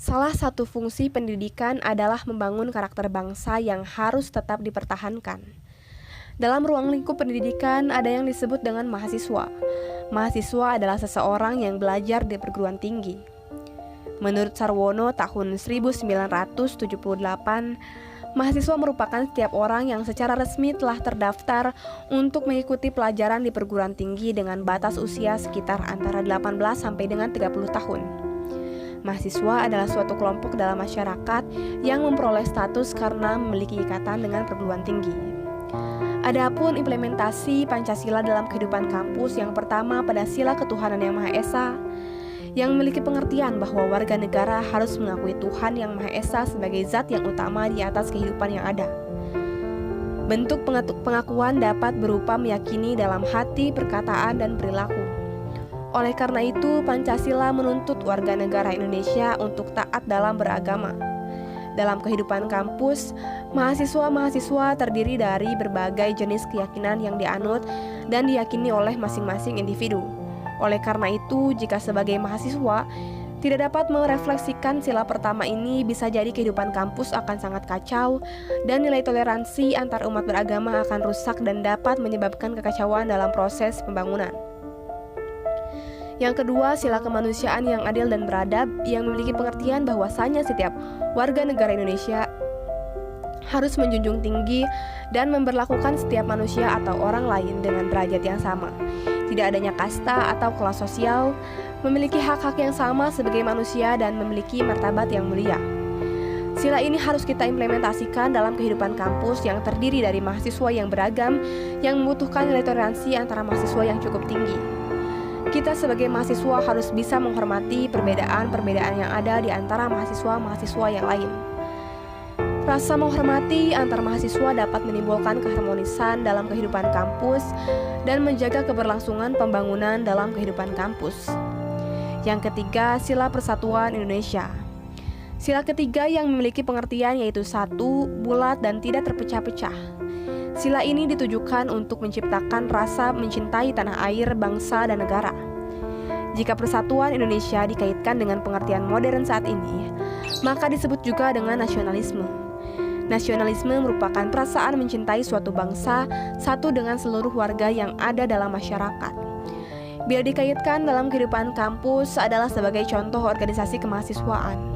Salah satu fungsi pendidikan adalah membangun karakter bangsa yang harus tetap dipertahankan. Dalam ruang lingkup pendidikan ada yang disebut dengan mahasiswa. Mahasiswa adalah seseorang yang belajar di perguruan tinggi. Menurut Sarwono tahun 1978, mahasiswa merupakan setiap orang yang secara resmi telah terdaftar untuk mengikuti pelajaran di perguruan tinggi dengan batas usia sekitar antara 18 sampai dengan 30 tahun. Mahasiswa adalah suatu kelompok dalam masyarakat yang memperoleh status karena memiliki ikatan dengan perguruan tinggi. Adapun implementasi Pancasila dalam kehidupan kampus, yang pertama pada sila ketuhanan yang Maha Esa, yang memiliki pengertian bahwa warga negara harus mengakui Tuhan yang Maha Esa sebagai zat yang utama di atas kehidupan yang ada. Bentuk pengakuan dapat berupa meyakini dalam hati, perkataan, dan perilaku. Oleh karena itu, Pancasila menuntut warga negara Indonesia untuk taat dalam beragama. Dalam kehidupan kampus, mahasiswa-mahasiswa terdiri dari berbagai jenis keyakinan yang dianut dan diyakini oleh masing-masing individu. Oleh karena itu, jika sebagai mahasiswa tidak dapat merefleksikan sila pertama ini, bisa jadi kehidupan kampus akan sangat kacau dan nilai toleransi antar umat beragama akan rusak dan dapat menyebabkan kekacauan dalam proses pembangunan. Yang kedua, sila kemanusiaan yang adil dan beradab, yang memiliki pengertian bahwasanya setiap warga negara Indonesia harus menjunjung tinggi dan memperlakukan setiap manusia atau orang lain dengan derajat yang sama. Tidak adanya kasta atau kelas sosial, memiliki hak-hak yang sama sebagai manusia dan memiliki martabat yang mulia. Sila ini harus kita implementasikan dalam kehidupan kampus yang terdiri dari mahasiswa yang beragam, yang membutuhkan nilai toleransi antara mahasiswa yang cukup tinggi. Kita sebagai mahasiswa harus bisa menghormati perbedaan-perbedaan yang ada di antara mahasiswa-mahasiswa yang lain. Rasa menghormati antar mahasiswa dapat menimbulkan keharmonisan dalam kehidupan kampus dan menjaga keberlangsungan pembangunan dalam kehidupan kampus. Yang ketiga, sila persatuan Indonesia. Sila ketiga yang memiliki pengertian yaitu satu, bulat, dan tidak terpecah-pecah. Sila ini ditujukan untuk menciptakan rasa mencintai tanah air, bangsa, dan negara. Jika persatuan Indonesia dikaitkan dengan pengertian modern saat ini, maka disebut juga dengan nasionalisme. Nasionalisme merupakan perasaan mencintai suatu bangsa satu dengan seluruh warga yang ada dalam masyarakat. Bila dikaitkan dalam kehidupan kampus adalah sebagai contoh organisasi kemahasiswaan.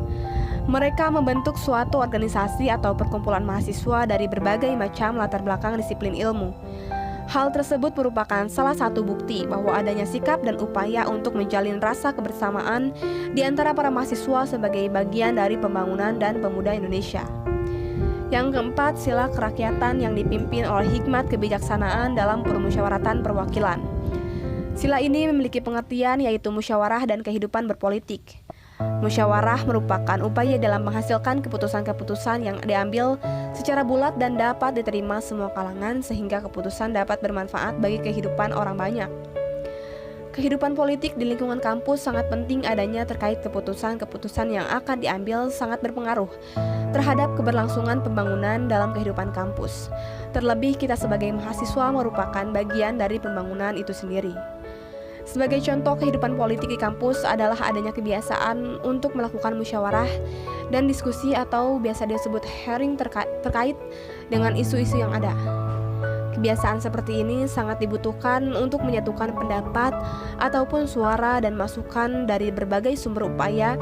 Mereka membentuk suatu organisasi atau perkumpulan mahasiswa dari berbagai macam latar belakang disiplin ilmu. Hal tersebut merupakan salah satu bukti bahwa adanya sikap dan upaya untuk menjalin rasa kebersamaan di antara para mahasiswa sebagai bagian dari pembangunan dan pemuda Indonesia. Yang keempat, sila kerakyatan yang dipimpin oleh hikmat kebijaksanaan dalam permusyawaratan perwakilan. Sila ini memiliki pengertian yaitu musyawarah dan kehidupan berpolitik. Musyawarah merupakan upaya dalam menghasilkan keputusan-keputusan yang diambil secara bulat dan dapat diterima semua kalangan sehingga keputusan dapat bermanfaat bagi kehidupan orang banyak. Kehidupan politik di lingkungan kampus sangat penting adanya terkait keputusan-keputusan yang akan diambil sangat berpengaruh terhadap keberlangsungan pembangunan dalam kehidupan kampus. Terlebih kita sebagai mahasiswa merupakan bagian dari pembangunan itu sendiri. Sebagai contoh kehidupan politik di kampus adalah adanya kebiasaan untuk melakukan musyawarah dan diskusi atau biasa disebut hearing terkait dengan isu-isu yang ada. Kebiasaan seperti ini sangat dibutuhkan untuk menyatukan pendapat ataupun suara dan masukan dari berbagai sumber upaya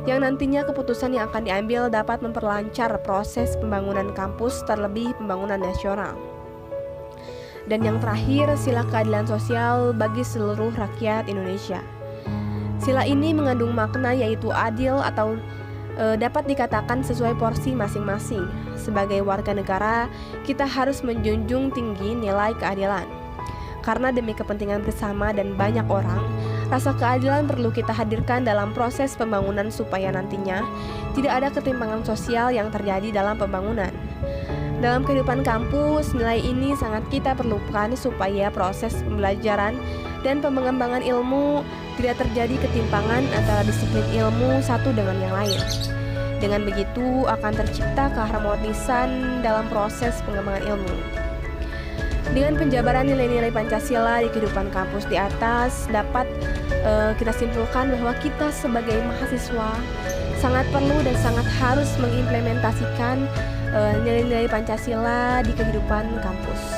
yang nantinya keputusan yang akan diambil dapat memperlancar proses pembangunan kampus terlebih pembangunan nasional. Dan yang terakhir, sila keadilan sosial bagi seluruh rakyat Indonesia. Sila ini mengandung makna yaitu adil atau dapat dikatakan sesuai porsi masing-masing. Sebagai warga negara, kita harus menjunjung tinggi nilai keadilan. Karena demi kepentingan bersama dan banyak orang, rasa keadilan perlu kita hadirkan dalam proses pembangunan supaya nantinya tidak ada ketimpangan sosial yang terjadi dalam pembangunan. Dalam kehidupan kampus, nilai ini sangat kita perlukan supaya proses pembelajaran dan pengembangan ilmu tidak terjadi ketimpangan antara disiplin ilmu satu dengan yang lain. Dengan begitu akan tercipta keharmonisan dalam proses pengembangan ilmu. Dengan penjabaran nilai-nilai Pancasila di kehidupan kampus di atas dapat kita simpulkan bahwa kita sebagai mahasiswa sangat perlu dan sangat harus mengimplementasikan nilai-nilai Pancasila di kehidupan kampus.